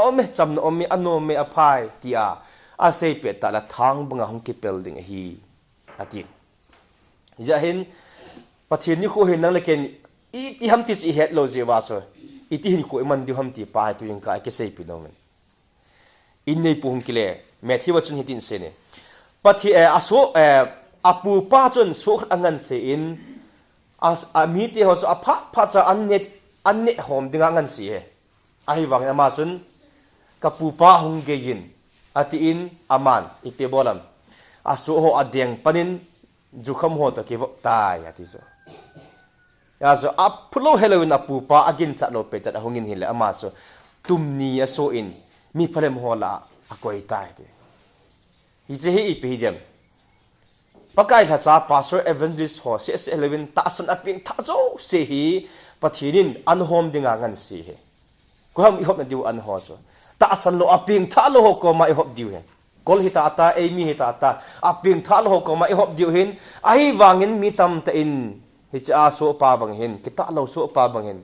ome cham no ome anome aphai tia a sei pe ta la thang banga hong ki building hi ati ja hin pathin ni ko hin nang leken i ti ham ti chi het lo je wa so i ti hin ko man di ham ti pa tu yin ka ke sei pi no men in nei pu hong ki le me thi wa chun hitin se ne pathi aso apu pa chun so angan se in as ami ti ho so apha pha cha an net hom dinga ngan si he ai wang ama chun kapu pa hong ge yin ati in aman ipe bolam aso ho adeng panin jukham ho to ke vo tai ati so ya so aplo halloween apu pa agin cha lo pe ta hongin hile ama so tumni aso in mi phalem hola akoi tai de hi je hi ipe hidem pakai tha cha pastor evangelist ho cs 11 ta san aping tha zo se hi pathinin an hom dinga ngan si he ko ham i hop na diu an ho so ta san lo aping tha lo ho ko ma i hop diu he kol hi ta ta e mi hi ta ta aping tha lo ho ko ma i hop diu hin ai wangin mi tam ta in hi cha so pa bang hin ki ta lo so pa bang hin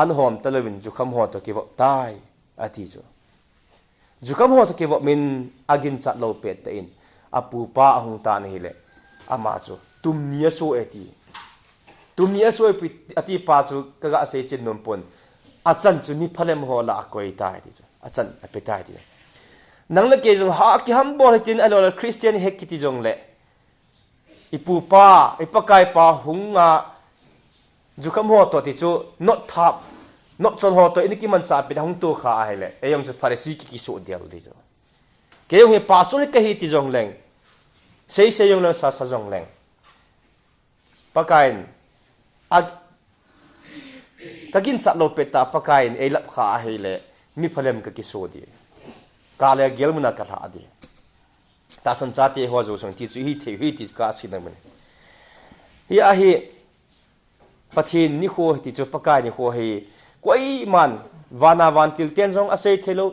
an hom ta lewin ju kham ho to ki vo tai ati jo ju kham ho to ki vo min agin cha lo pe ta in apu pa hung ta ni le ama chu tumnia so eti tumnia so ati pa chu kaga se chin nom pon achan chu ni phalem ho la koi tai ti chu achan ape tai ti nang le ke jong ha ki ham bol tin alo christian hek ki ti jong le ipu pa ipakai pa hunga jukham ho to ti chu not thap not chon ho to ini ki man sa pe hung to kha hai le e yong chu pharisi ki so dial di jo ke yong he pa so ke hi ti jong leng sei yong le sa jong leng pakain ag kagin sa lo peta pakain e lap kha hi le mi phalem ka ki so di ka le gel muna ka tha di ta san cha te ho zo song ti chu hi ti ka si na men hi a hi pathin ni kho ti chu pakai ni kho hi koi man wana wan til ten jong asei thelo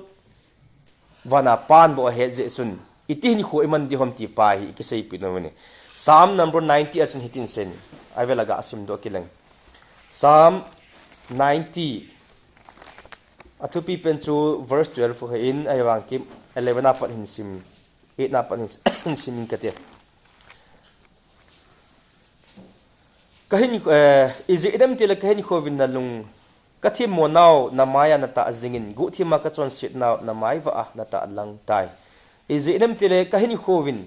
wana pan bo he je sun iti ni kho iman di hom ti pa hi ki sei pi no men psalm number 90 achun hitin sen I will aga asim do kileng psalm 90 atupi pen chu verse 12 for in ayawang kim 11 na pan hin sim 8 na pan hin sim kate kahin is idam tila kahin khovin na lung kathi monau na maya na ta azingin gu thi ma ka chon sit na na mai wa na ta lang tai is idam tila kahin khovin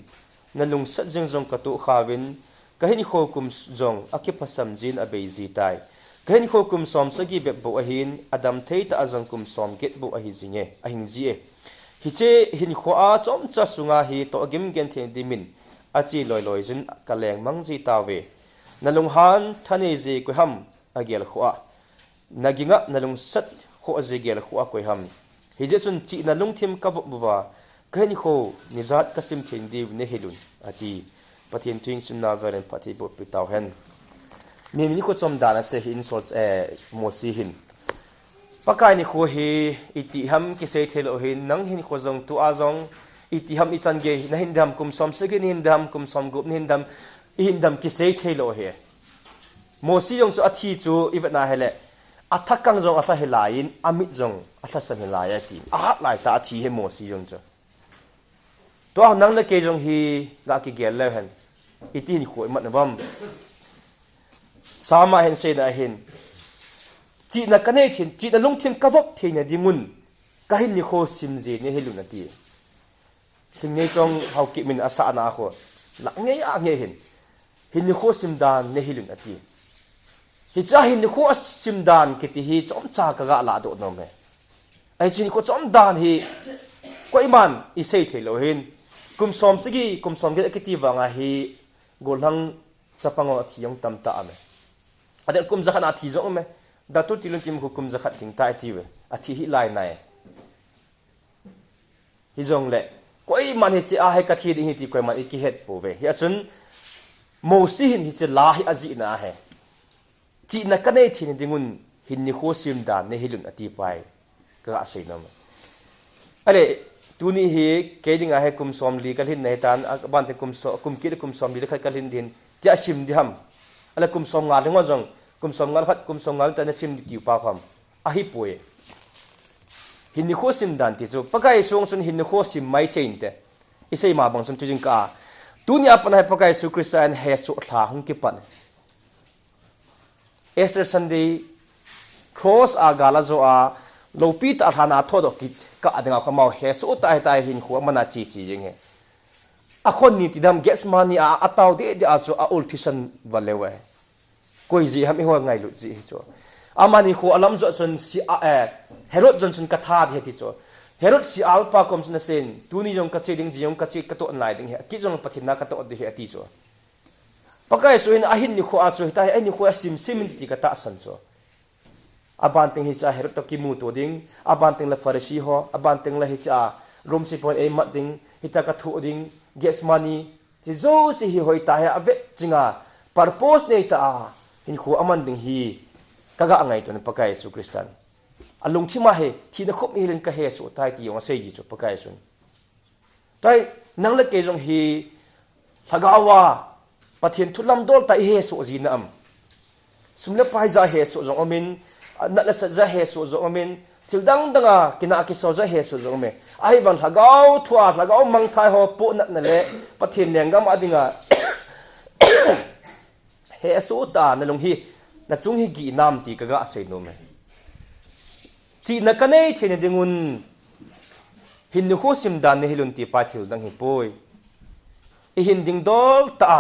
na lung sat jing jong ka tu khawin kahin khokum jong akipasam jin abeizi tai kahin khokum som sagi be bo ahin adam theita azang kum som get bo ahi jinge ahin ji e hiche hin kho a chom cha sunga hi to gim gen the dimin achi loi loi jin kaleng mangji tawe nalung han thane ji ko ham agel kho a naginga nalung sat kho ji gel kho a ko ham hije chun chi nalung thim ka buwa kahin kho nizat kasim thin div ne helun ati pathin twing chun na veren pati bo pitaw hen mi ko chom dana se hin sots mo si hin pakai ni kho hi iti ham ki se thelo hin nang hin kho jong tu a jong iti ham i chan ge na hin dam kum som se ge hin dam kum som gup hin dam ki se thelo he mo si jong chu athi chu iwna hele athakang jong atha helain amit jong atha san helaya ti a lai ta athi he mo si jong chu to nang le ke jong hi ga ki gel le hen iti ni kho mat na bam sama hen se na hin chi na kanai thin chi na lung thin ka vok theina dingun ka hin ni kho sim je ne helu na ti thing nei chong hau ki min asa na kho la nge a nge hin ni kho sim dan ne helu na ti hi cha hin ni kho sim dan ki ti hi chom cha ka ga la do no me ai chi ni ko chom dan hi koi man i sei thelo hin kum som sigi kum som ge ki ti wanga hi golhang chapango thiyong tam ta ame adel kum zakhat athi zo me datu tilun tim hukum zakhat ting ta ti we athi hi lai nai hi jong le koi man hi chi a he ka thi ding hi ti koi man ki het po we hi achun mo si hin hi che la hi azi na he chi na kanai thin dingun hin ni kho sim dan ne hilun ati pai ka asai nam ale tuni hi keding a he kum som li kal hin nei tan ban te kum som li khat kal hin din ti asim di ham ala kum som nga lengo jong kum som ngal khat kum som ngal ta na sim ki pa kham a hi poe hin ni kho sim dan ti chu pakai song chun hin ni kho sim mai thein te isei ma bang chun tujing ka tuni apan hai pakai su Christian he su thla hung ki pan Easter Sunday cross a gala zo a lopi ta thana thodo kit ka adanga khamau he su tai tai hin khu mana chi chi jing he a khon ni tidam gas mani a ataw de de a chu a ultisan valewe koi ji ham ho ngai lu ji chu amani khu alam zo chun si a herod johnson ka tha de ti chu herod si alpa kom chun sen tuni jong ka cheding ji jong ka chi ka to online ding he ki jong pathina ka to de he ti chu pakai so in ahin ni khu a chu tai ani khu sim sim ti ka ta san chu abanting hi cha herod to ki mu to ding abanting la farisi ho abanting la hi cha rom si point e mat ding hita ka thu ding gas money ti zo si hi hoi ta ha ave chinga purpose nei ta hin khu aman ding hi kaga angai to ne pakai su Christian alung thima he thi na khop hi len ka he so tai ti yong sei ji chu pakai sun tai nang le ke jong hi thagawa pathian thulam dol tai he so ji na am sumle pai za he so jong amin na la sa za he so jong amin thildang danga kina ki so za he so jong me ai ban thagau thua thagau mang thai ho pu na le pathian lengam adinga he so ta na long hi na chung hi gi nam ti ka ga sei no me chi na ka nei thene dingun hin nu ho sim dan ne hilun ti pa thil dang hi poi e hin ding dol ta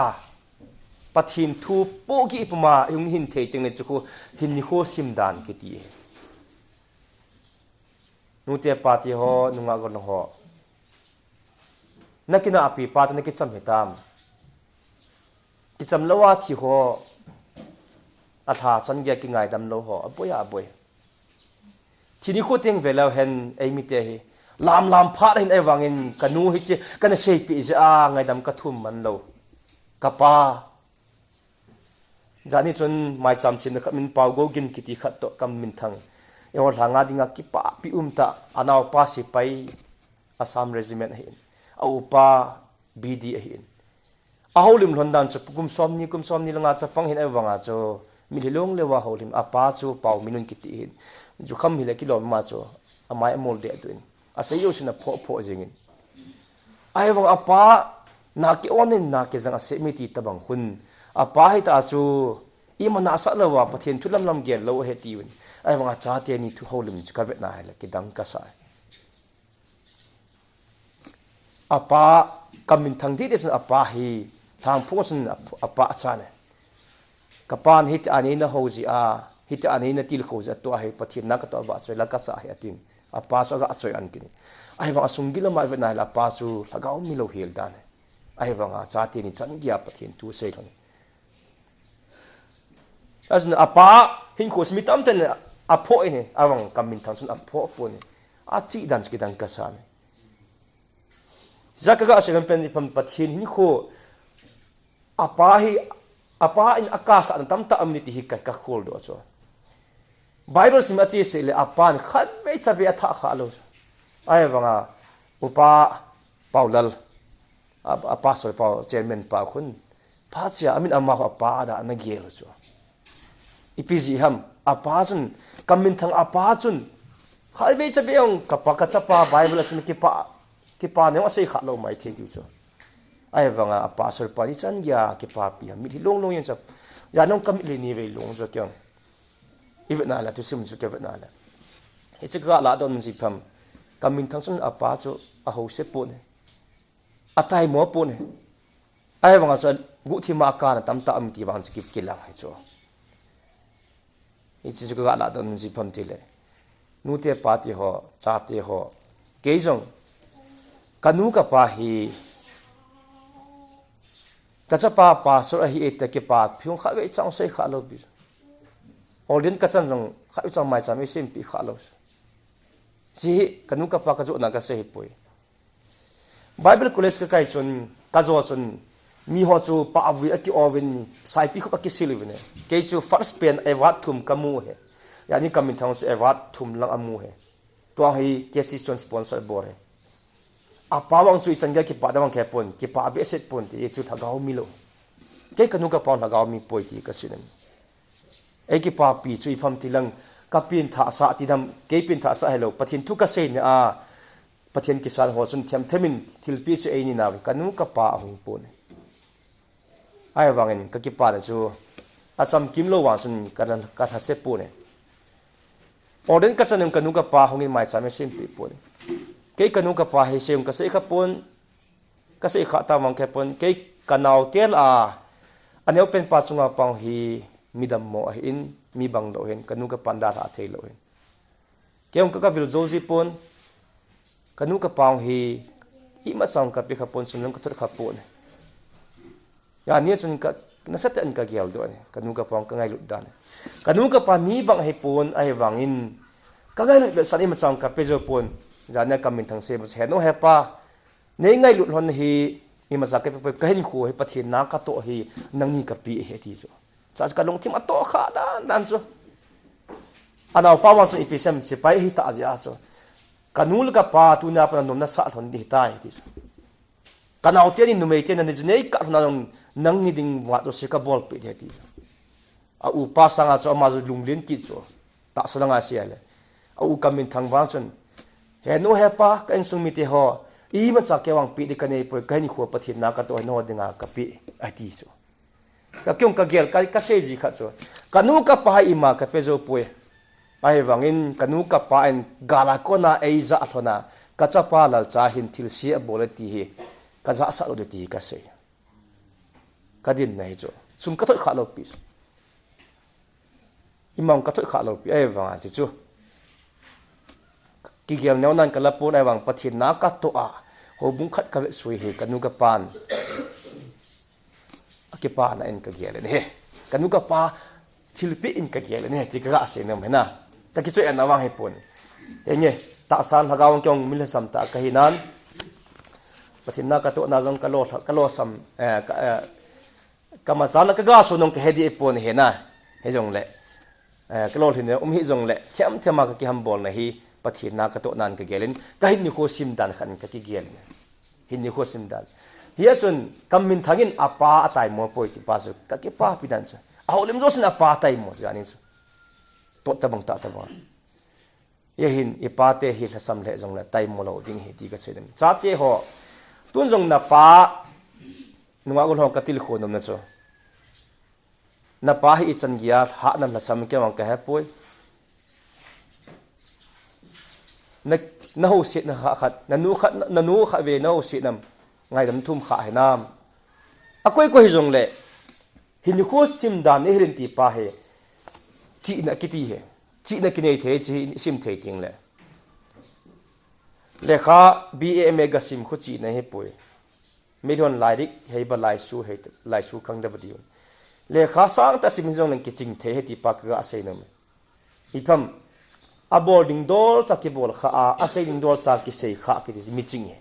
pathin thu po gi puma yung hin thei ting ne chu hin ni ho sim dan ki ti nu te pa ti ho nu nga gon ho nakina api pa ta ne ki cham hetam ki cham lawa thi ho a tha chan ge ki ngai dam lo ho apoya boy thini kho teng velaw hen ei mi te hi lam lam pha hin ai wangin kanu hi che kana sei pi ja ngai dam ka thum man lo kapa jani chun mai cham sin ka min pau go gin kiti khat to kam min thang e hor hanga dinga ki pa pi ta anaw pa si pai Assam regiment hin au pa BD hin aholim londan chu kum som ni langa chapang hin ai wanga cho mililong lewa holim apa chu pau minun kiti hin ju kham hile kilo ma cho amai amol de tuin ase yo sina pho jingin ai wang apa na ki onin na ke jang ase miti tabang hun apa hi ta chu i mana sa lawa pathian thulam lam ge lo he ti win ai wang cha te ni thu holim chu ka vet na hala ki dang ka sa apa kamin thang di desun apa hi thang phosun apa cha ne kapan hit ani na hoji a hit ani na til khoja to ai pathian na ka to ba choi la ka sa hi atin apa so ga choi an kin ai wang asungila ma vet na hala pa chu lagaw mi lo hel dan ai wang cha te ni chan gya pathian tu sei thon as na apa hin khos mi tam ten apho ine awang kamin thang sun apho pon a chi dan ki dan ka sa ne zakaga asem pen pam pathin hin kho apa in akasa an tam ta amni ti hi ka khol do cho bible sim achi se le apan khat me chabe atha kha lo ai wanga upa paulal apa so pa chairman pa khun pa chia amin amma apa da na gel cho ipiji ham apa chun kamin thang apa chun khai be chabe ong kapa ka chapa bible sim ki pa ne asai kha lo mai the diu cho ai wanga apa sor pa ni chan gya ki pa pi mi long long yen chap ya nong kam le ni ve long zo kyang even na la tu sim chu ke na la he che ga la don ji pham kamin thang sun apa chu a ho se po ne atai mo po ne ai wanga sa gu thi ma ka na tam ta am ti bang chi ki la hai cho i chi ga la don ji pham ti le nu te pa ti ho cha te ho ke jong kanu ka pa hi kachapa pa so hi ete ke pa phiung kha ve chang sei kha lo bi ordin ka chan jong kha chang mai cham sim pi kha lo ji kanu ka pa ka jo na ka sei poi bible college ka kai chun ka zo chun mi ho chu pa avi ati ovin sai pi kha ki silivne ke chu first pen e wat thum kamu he yani kamin thang se e wat thum lang amu he to hi tesi chon sponsor bor he apa wang chui changa ki pa dawang ke pon ki pa be set pon ti chu thagaw mi lo ke kanu ka pon thagaw mi poi ti ka sinem e ki pa pi chui pham ti lang kapin tha sa ti dam ke pin tha sa hello pathin thu ka sei ne a pathin kisan ho chun thiam themin thilpi chu ei ni na kanu ka pa hung pun ai wangin ka ki pa na chu acham kim lo wa sun ka tha se pu ne orden ka chanam kanu ka pa hungin mai chame sim pi pu ne ke kanu ka pa he sem ka sei kha pon ka sei kha ta wang ke pon ke kanau tel a aneu pen pa chunga pang hi midam mo in mi bang lo hen kanu ka panda tha thei lo hen keong ka vil zozi pon kanu ka pang hi i ma chang ka pi kha pon sunam ka thur kha pon ya ni chun ka na sat an ka gyal do ne kanu ka pang ka ngai lut dan kanu ka pa mi bang he pon ai wangin ka ngai lut sani ma chang ka pe jo pon jana ka min thang se ma he no he pa nei ngai lut hon hi i ma sa ka pe ka hin khu he pathin na ka to hi nang ni ka pi he ti jo cha ka long tim ato kha dan chu anaw pa wang chu ipisam si pai hi ta ja chu kanul ka pa tu na pa nom na sa thon di tai ti kanaw te ni numei te na ni nei ka na nang ni ding wa to se ka bol pi he ti a u pa sanga chu ma zu lunglin ki chu ta salanga siale a u kamin thang wang chun he no he pa ka en sung mi te ho i ma cha ke wang pi di ka nei po ka ni khu pathin na ka to no dinga ka pi a ti chu ka kyong ka gel ka se ji kha chu kanu ka pa ima ka pe zo pui ai wangin kanu ka pa en gala ko na ei za thona ka cha pa lal cha hin thil si a bol ti hi ka za sa lo de ti ka se ka din nei chu sum ka thoi kha lo pi imam ka thoi kha lo pi ai wang chi chu ki gel neu nan ka la pon ai wang pathin na ka to a ho bung khat ka sui he kanu ka pan ke pa na en ka gel ne he kanu ka pa thilpi in ka gel ne ti ka se nam he na ta ki choi an awang he pon enge ta san hagawang kyong mil sam ta ka hinan pathin na ka to na jong ka lo sam ka ma san ka ga su nong ka hedi pon he na he jong le ka lo thin hi jong le thiam thema ka ki ham bol na hi pathin na ka to nan ka gelin ka hin ni ko sim dan khan ka ki gel hin ni ko sim dan hiya chun kamin thangin apa atai mo poi ti pa chu ka ki pa pi dan chu a holim zo sin apa tai mo ja ni chu to ta bang ta ba ye hin ipa te hi sam le jong la tai mo lo ding he ti ka se dem cha te ho tun jong na pa nuwa gol ho ka til kho nom na chu na pa hi chan gya ha nam la sam ke wang ka ha poi na ho sit na khat na nu kha ve na ho sit nam ngai dam thum kha he nam akoi ko hi jong le hin khu sim dan ne hirin ti pa he ti na kiti he chi na kinai the chi sim the ting le lekha BA mega sim khu chi na he poi million lairik he ba lai su khang da badi lekha sang ta sim jong lang ki ching the he ti pa ka asai nam itham a boarding door cha ki bol kha a asai ding door cha ki sei kha ki mi ching he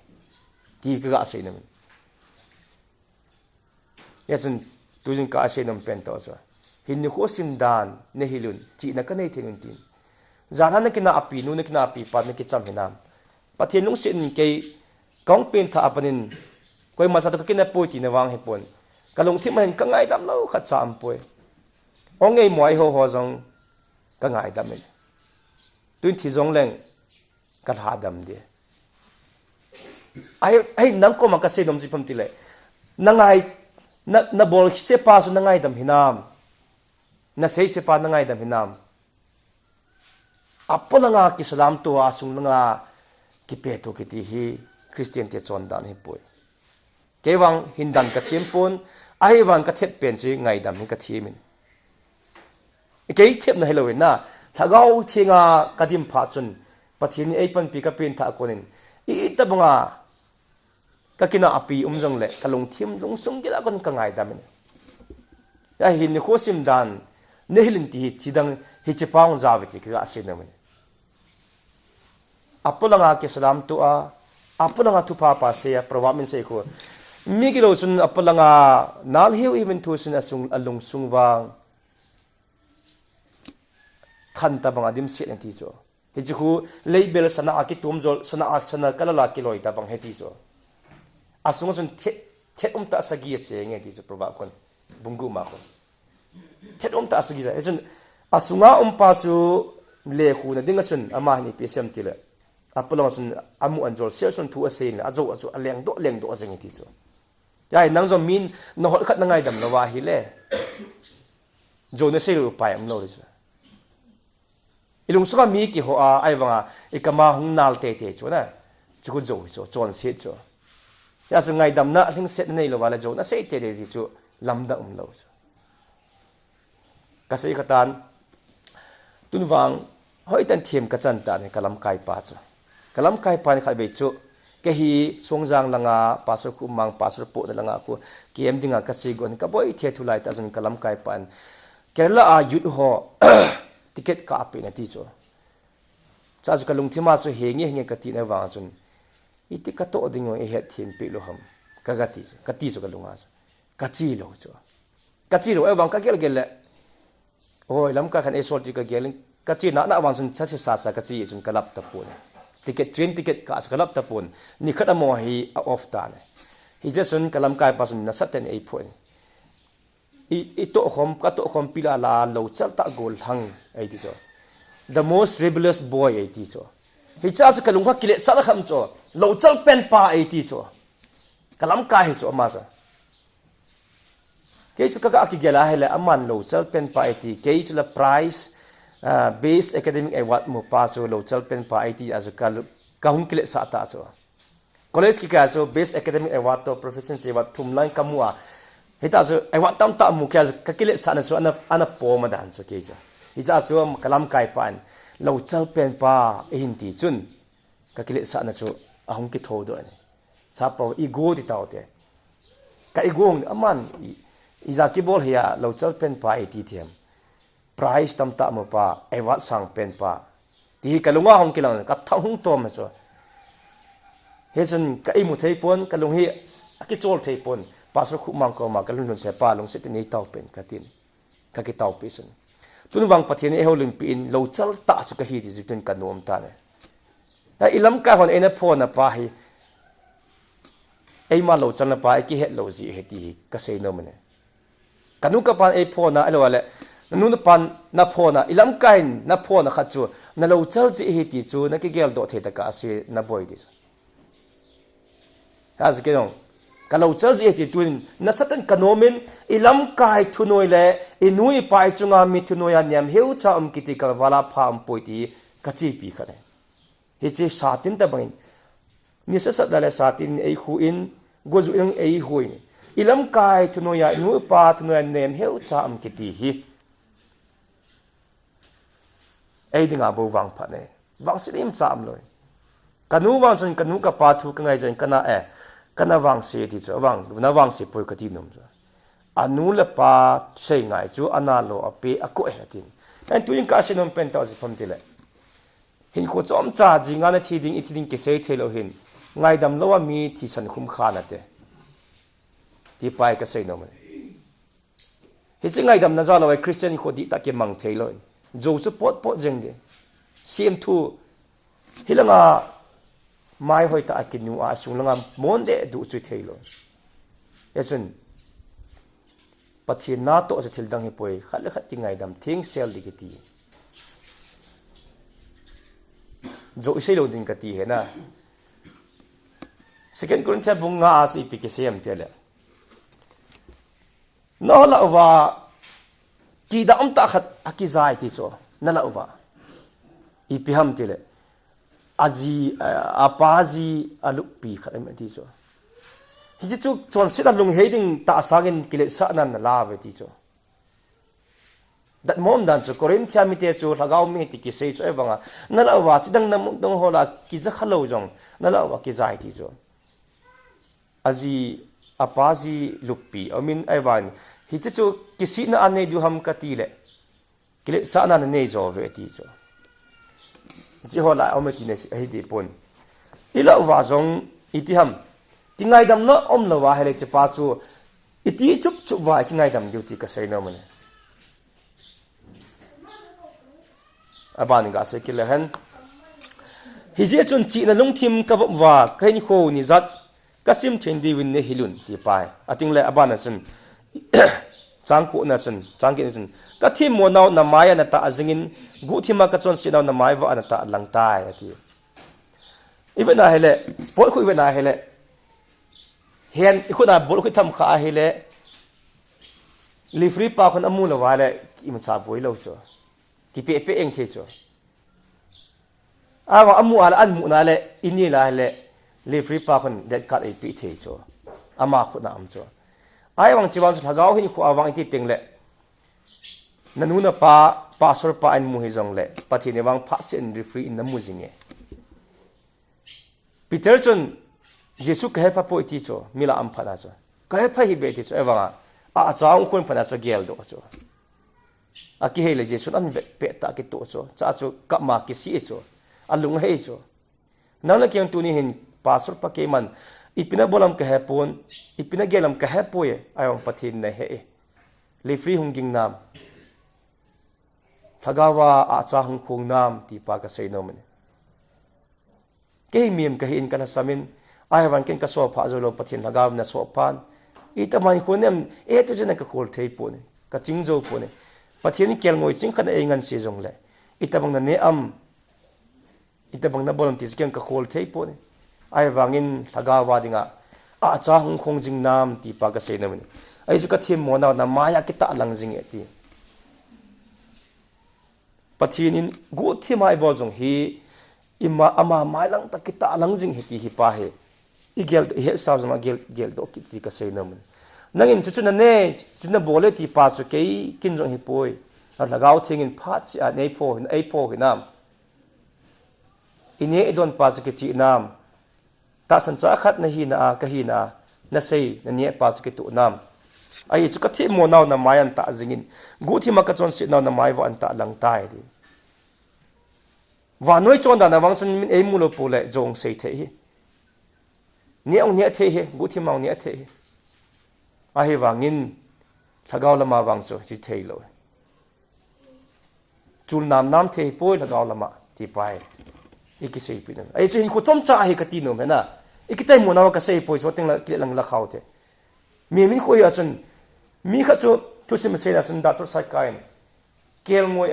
ti ka asai nam yasun tujin ka asai nam pen to so hin ni kho sim dan ne hilun chi na ka nei thenun tin zana na kina api nu na kina api pa na ki cham hinam pathin lung sin ke kong pen tha apanin koi ma sa to kina poi ti na wang he pon kalung thim hen ka ngai dam lo kha cham poi ongei moi ho ho jong ka ngai dam me tun thi jong leng ka ha dam de ai nang ko ma ka se dom ji pam ti le na ngai na bol se pa su na ngai dam hinam na sei se pa na ngai dam hinam apolanga ki salam to asung nga ki pe to ki ti hi Christian te chon dan hi poi kewang hindan ka thim pon ai wan ka thep pen chi ngai dam hi ka thimin ke thep na hello na thagau thinga kadim pha chun pathin ei pan pi ka pin tha konin I ta bunga ka kina api jong le kalung thim jong sung ki la kon ka ngai dam ya hin ni kho sim dan ne hilin ti thidang hi che paung jawi ki ka asin na apolanga ke salam tu a apolanga tu pa pa se provamin se ko migilo sun apolanga nal hiu even tu sun asung alung sungwang than ta bang adim se ti jo hi chu label sana aki tum jol sana ak sana kala la ki loi ta bang he ti jo asung sun the ta sagi che nge ti jo prova kon bungu ma kon the ta sagi ja ejun asunga pa su le khu na dinga sun ama ni psm tile apolong sun amu anjol sel sun thu asin azo azo leng do azeng ti so yai nang zo min no hol khat na ngai dam lawa hi le jo na sei pai am lo ri so ilung suka mi ki ho a ai wanga ikama hung nal te chu na chu zo so chon se cho ya su ngai dam na thing set nei lo wala jo na sei te de chu lamda lo so ka sei khatan tun wang hoi tan thiam ka chan ta ne kalam kai pa chu kalam kai pa ni khai be chu ke hi songjang langa pasor ku mang pasor po na langa ku kem dinga ka si gon ka boy the thu lai ta jun kalam kai pan kerala a yut ho ticket ka api na ti chu cha chu kalung thima chu henge ka ti na wa chun iti ka to dingo e het thin pe lo ham ka ga ti chu kalunga chu ka chi lo chu ka chi lo e wang ka gel le oi lam ka khan e sol ti ka gel ka chi na wang chun cha se sa ka chi chun kalap ta pun ticket train ticket ka kalap ta pun ni khata mo hi off ta ne hi je sun kalam kai pa sun na saten ei phoi i to khom pila la lo chal ta gol hang ei ti so the most rebellious boy ei ti so hi cha su kalung kha kile sa kham cho lo chal pen pa ei ti so kalam kai hi so ma sa ke su ka ki gela hele aman lo chal pen pa ei ti ke su la price base academic award mo pa so lo chal pen pa it as ka hung kile sa ta so college ki ka so base academic award to proficiency award thum line kamua hita so award tam ta mu ka kile sa na so ana po ma dan so ke ja hija so kalam kai pan lo chal pen pa e hin ti chun ka kile sa na so ahung ki tho do ni sa pa ego ti taw te ka ego aman iza ki bol hiya lo chal pen pa it thiam price tam ta mo pa ewa sang pen pa ti kalunga hong kilang ka thong to ma so hechen ka imu thei pon kalung hi aki chol thei pon pasro khu mang ko ma kalun se pa long se ti nei taw pen ka tin ka ki taw pi sun tun wang pathian e holim pi in lo chal ta su ka hi ti jutun ka nom ta ne ha ilam ka hon ena phone na pa hi ei ma lo chal na pa ki het lo ji he ti ka sei no mane kanu ka pan e phone na alo ale nu na pan na phona ilam kain na phona kha chu na lo chal chi hi ti chu na ki gel do the ta ka se na boy dis as ke no ka lo chal chi ti tuin na satan kanomen ilam kai thunoi le inui pai chunga mi thunoi anyam heu cha kiti ka wala pham poiti ka chi pi khane hi che satin ta bain ni sa sa dala satin ei khu in gozu in ei hui ilam kai thunoi ya inui pa thunoi nem heu cha kiti hi ei dinga bo wang pha ne wang silim cham loi kanu wang chen kanu ka pa thu ka ngai chen kana wang se ti cho wang na wang se poi ka ti nom cho anu le pa sei ngai chu ana lo ape ako he tin an tuin ka sinom pen ta ji pom ti le hin ko chom cha ji nga na thi ding ke sei thelo hin ngai dam lo mi thi san khum kha na te ti pai ka sei nom hi chi ngai dam na za lo christian ko di ta ke mang thei loi zo su pot jeng de sim thu hilanga mai hoi ta akinu a sunglanga monde du chu theilo yasun pathi na to je thil dang hi poi khal khat ti ngai dam thing sel digiti zo iselo ding ka ti he na second Corinthians bunga asi pikisem tele no la wa ki da ta khat akizai ti so na la wa ipiham tele aji apaji alupi khaim ti so hi chu chon sila lung heading ta sagin kile sa nan la ve ti so that mom dan so Corinthians mi te so lagaw mi ti ki sei so evanga na la wa chidang nam dong hola ki za khalo jong na la wa ki zai ti so aji apaji lupi I mean evan hi chu kisi na ane du ham katile kile sa nan ne zo ve ti so ji hola ometi ne hi di pon ila wa jong itiham tingai dam no om lo wa hele che pa chu iti chup chup wa tingai dam duty ka sei no mane abani ga se kile han hi je chun chi na lung thim ka wa kai ni kho ni zat kasim thendi win ne hilun ti pai ating le abana chun chang ku na chun chang ki chun ka thi mo naw na maya na ta azingin gu thi ma ka chon si naw na mai wa na ta lang tai ati even na hele sport khu even na hele hen khu na bol khu tham kha hele li free pa khon amu la wa le ki ma cha boi lo cho ki pe pe eng the cho awa amu ala an mu na le ini la hele li free pa khon det kat ai pi the cho ama khu na am cho ai wang chiwang chu thagau hin khu awang ti ting le nanu na pa sor pa an mu hi jong le pathi ne wang pha sen referee in na mu jinge Peter chun Jesu ka pa po ti cho mila am phana cho ka pa hi be ti cho ewanga a chang khun phana cho gel do cho a ki hele Jesu an ve pe ta ki to cho cha cho ka ma ki si cho alung he cho nang la kyang tu ni hin pastor pa ke man ipina bolam ka hepon ipina gelam ka hepoye ayong pathin na he le free hunging nam thagawa a cha hung khung nam ti pa ka sei no man ke miem ka hin kana samin ai wan ken ka so pha zo lo pathin thagaw na so pan ita mai khonem e tu jena ka khol thei po ne ka ching zo po ne pathin kel ngoi ching khana e ngan si jong le ita bang na ne am ita bang na bolam ti ken ka khol thei po ne ai wangin thagawa dinga a cha hung khong jing nam ti pa ka sei na man ai ju ka thim mo na maya ki ta lang jing e ti pathinin gu thi mai bol jong hi ima ama mai lang ta ki ta lang jing he ti hi pa he igel he sa jama gel do ki ti ka sei na man nangin chu na ne chu na bole ti pa su ke kin jong hi poi a lagaw thingin pha chi a nei po hin ai po hi nam ine edon pa chu ki chi nam ta san cha khat na hi na ka hi na sei na nie pa chu ki tu nam ai chu ka thi mo naw na mayan ta jingin gu thi ma ka chon si naw na mai wa an ta lang tai di wa noi chon da na wang chun min ei mu lo pu le jong sei the hi ne ong ne the hi gu thi mau ne the hi a hi wangin thagaw lama wang chu chi thei lo chul nam the poi thagaw lama ti pai iki sei pi na ai chu ko chom cha hi ka ti no me na ikitai mo na ka sei poi so teng la ki lang la khaw the mi min ko ya chun mi kha chu tu sim sei la chun da tur sai kain kel ngoi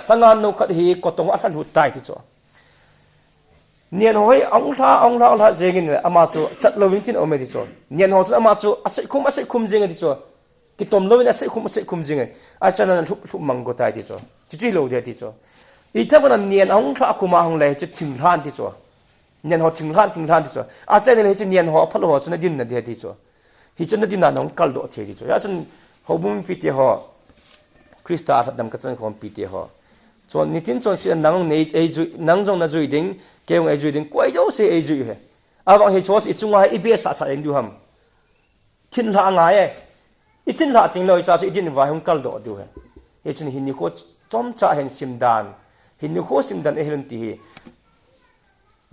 sangan no khat hi ko tong a hu tai ti cho nian hoi ong la jengin ama chu chat loving tin ome ti cho nian ho chu ama chu asai khum jeng ti cho ki tom lovin asai khum jeng a chana lu mang go tai ti cho chi lo de ti cho I ta bana nian ong la kuma hong le chu thing han ti cho nian ho thing han ti cho a chai le chu nian ho phalo ho chu na din na de ti cho hi chu na din na nong kal do the ti cho ya chun ho bum pi ti ho Krista dam ka chen khom pi ti ho chon nitin chon si nang nei ei ju nang jong na jui ding keung ei jui ding kwai do se ei jui he awang he chos I chunga I be sa eng du ham thin la nga ye I thin la ting loi cha si din wa hong kal do du he he chun hin ni ko chom cha hen sim dan hin ni ko sim dan e hen ti hi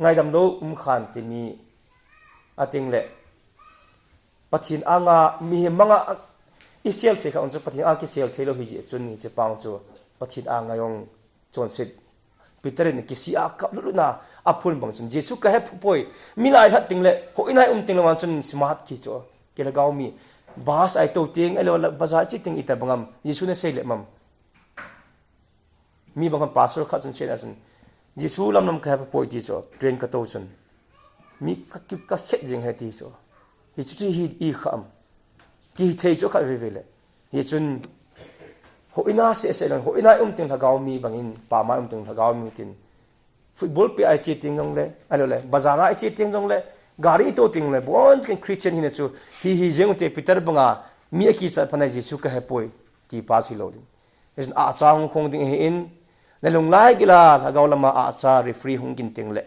ngai dam lo khan ti ni ating le pathin anga mi manga isial the kha on chu pathin a ki sel thelo hi ji chun ni che pang chu pathin anga yong chon sit Peter ni ki si a kap lu na apun bang chun Jesu ka he poi mi lai that ting le ho inai ting lawan chun smart ki cho ke la gaw mi bas ai to ting elo bazar chi ting ita bangam Jesu ne sei le mam mi bang pastor kha chun che na chun Jesu lam nam ka he poi ti cho train ka to chun mi ka khet jing he ti cho hi chu hi I kham ki thei cho kha ve le hi chun ho ina se lan ho ina ting thagaw mi bangin pa ma ting thagaw mi tin football pe ai chi ting jong le alo le bazara ai chi ting jong le gari to ting le bon ken Christian hin chu hi jeng te Peter banga mi ki sa phana Jesu ka he poi ti pa si lo din is a chang khong ding hi in na lung lai gila thagaw lama a cha referee hung kin ting le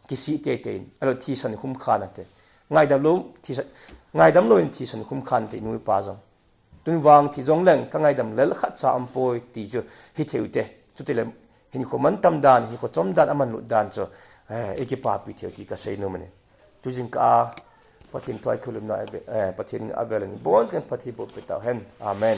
ki si te alo thi san khum khana te ngai dam lo in thi san khum khan te nui pa jong tun wang thi jong leng ka ngai dam lel khat cha am poi ti chu hi theute chu te le hin ko man tam dan hi ko chom dan aman lu dan cho eki pa pi theu ti ka sei no mane tu jing ka pathin toy khulum na pathin avel bon kan pathi bo pe ta hen amen